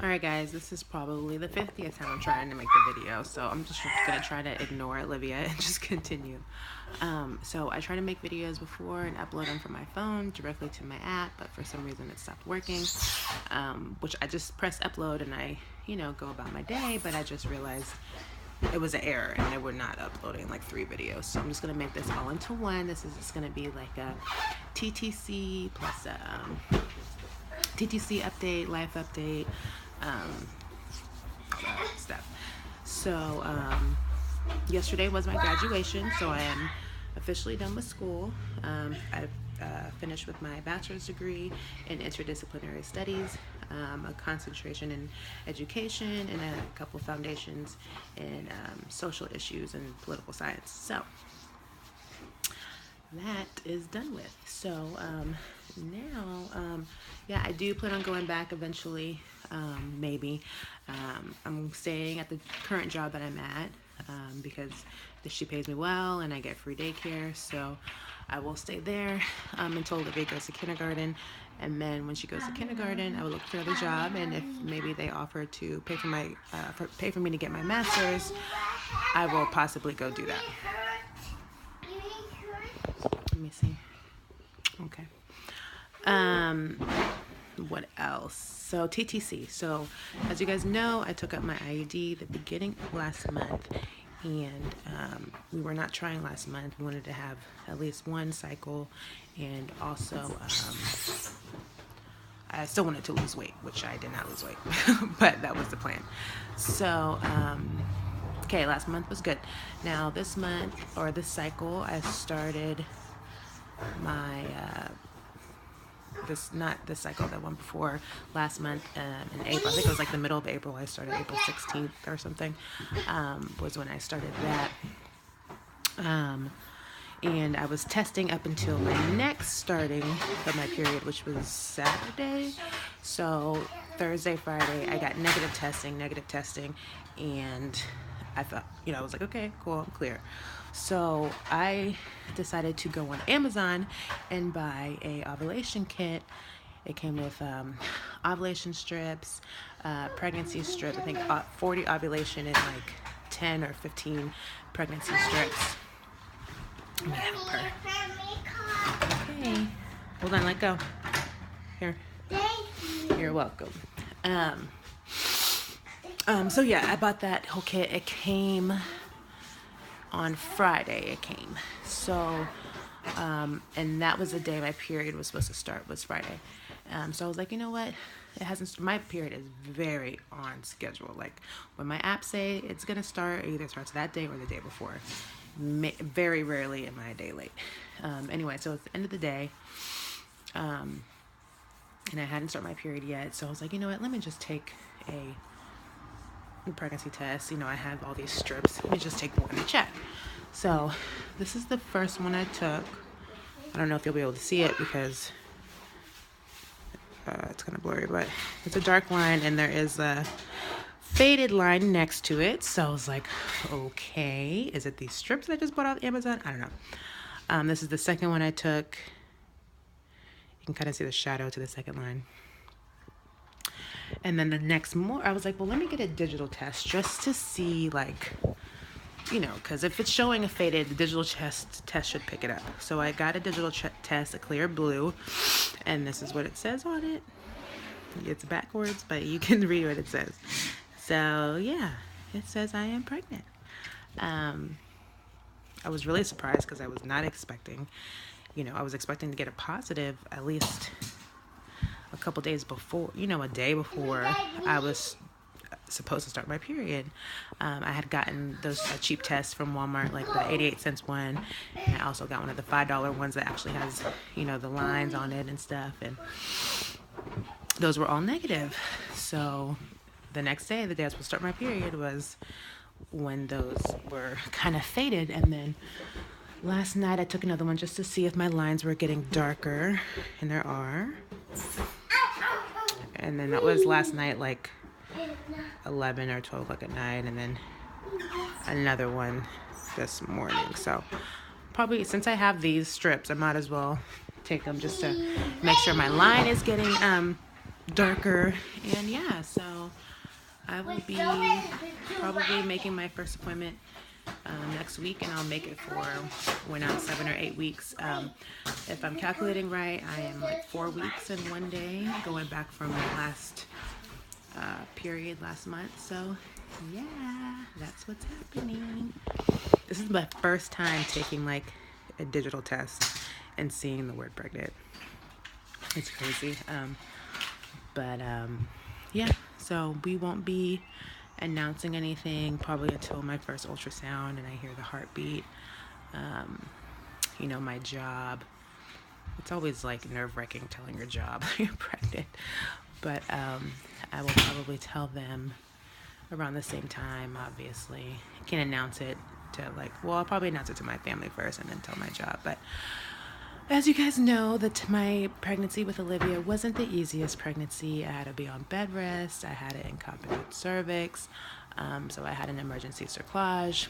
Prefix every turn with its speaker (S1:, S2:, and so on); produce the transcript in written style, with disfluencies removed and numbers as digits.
S1: Alright guys, this is probably the 50th time I'm trying to make the video, so I'm just gonna try to ignore Olivia and just continue. So I try to make videos before and upload them from my phone directly to my app, but for some reason it stopped working, which I just press upload and I, go about my day, but I just realized it was an error and they were not uploading like 3 videos. So I'm just gonna make this all into one. This is just gonna be like a TTC plus a TTC update, life update, stuff. So yesterday was my graduation, so I am officially done with school. I finished with my bachelor's degree in interdisciplinary studies, a concentration in education, and a couple foundations in social issues and political science. So that is done with. So now, yeah, I do plan on going back eventually, maybe. I'm staying at the current job that I'm at because she pays me well and I get free daycare, so I will stay there until Olivia goes to kindergarten. And then when she goes to kindergarten, I will look for another job, and if maybe they offer to pay for me to get my master's, I will possibly go do that. Let me see. Okay. What else? So TTC. So as you guys know, I took up my IUD the beginning of last month, and we were not trying last month. We wanted to have at least one cycle, and also I still wanted to lose weight, which I did not lose weight, but that was the plan. So okay, last month was good. Now this month, or this cycle, I started my not this cycle, that one before last month in April. I think it was like the middle of April. I started April 16th or something, was when I started that. And I was testing up until my next starting of my period, which was Saturday. So Thursday, Friday, I got negative testing, and I thought, I was like, okay, cool, I'm clear. So I decided to go on Amazon and buy a ovulation kit. It came with ovulation strips, pregnancy strips, I think 40 ovulation and like 10 or 15 pregnancy strips. Let me help her. Okay. Hold on, let go. Here. You're welcome. So yeah, I bought that whole kit. It came on Friday. So and that was the day my period was supposed to start, was Friday. So I was like, you know what? It hasn't. My period is very on schedule. Like when my apps say it's gonna start, it either starts that day or the day before. Very rarely am I a day late. Anyway, so it's the end of the day, and I hadn't started my period yet. So I was like, you know what? Let me just take a pregnancy test. I have all these strips. Let me just take one to check. So this is the first one I took. I don't know if you'll be able to see it because it's kind of blurry, but it's a dark line and there is a faded line next to it. So I was like, okay, is it these strips I just bought off Amazon? I don't know. This is the second one I took. You can kind of see the shadow to the second line. And then the next I was like, well, let me get a digital test just to see, like, because if it's showing a faded, the digital test should pick it up. So I got a digital test, a clear blue, and this is what it says on it. It's backwards, but you can read what it says. So yeah, it says I am pregnant. I was really surprised because I was not expecting, I was expecting to get a positive at least a couple days before, a day before I was supposed to start my period. I had gotten a cheap tests from Walmart, like the 88 cents one, and I also got one of the $5 ones that actually has, the lines on it and stuff, and those were all negative. So the next day, the day I was supposed to start my period, was when those were kind of faded. And then last night I took another one just to see if my lines were getting darker, and there are. And then that was last night, like 11 or 12 o'clock at night, and then another one this morning. So probably, since I have these strips, I might as well take them just to make sure my line is getting darker. And yeah, so I will be probably making my first appointment next week, and I'll make it for when I'm 7 or 8 weeks. If I'm calculating right, I am like 4 weeks and 1 day going back from my last period last month. So yeah, that's what's happening. This is my first time taking like a digital test and seeing the word pregnant. It's crazy. But yeah, so we won't be announcing anything probably until my first ultrasound and I hear the heartbeat. My job. It's always like nerve-wracking telling your job you're pregnant. But I will probably tell them around the same time, obviously. I can't announce it to I'll probably announce it to my family first and then tell my job. But as you guys know, my pregnancy with Olivia wasn't the easiest pregnancy. I had to be on bed rest. I had an incompetent cervix. So I had an emergency cerclage.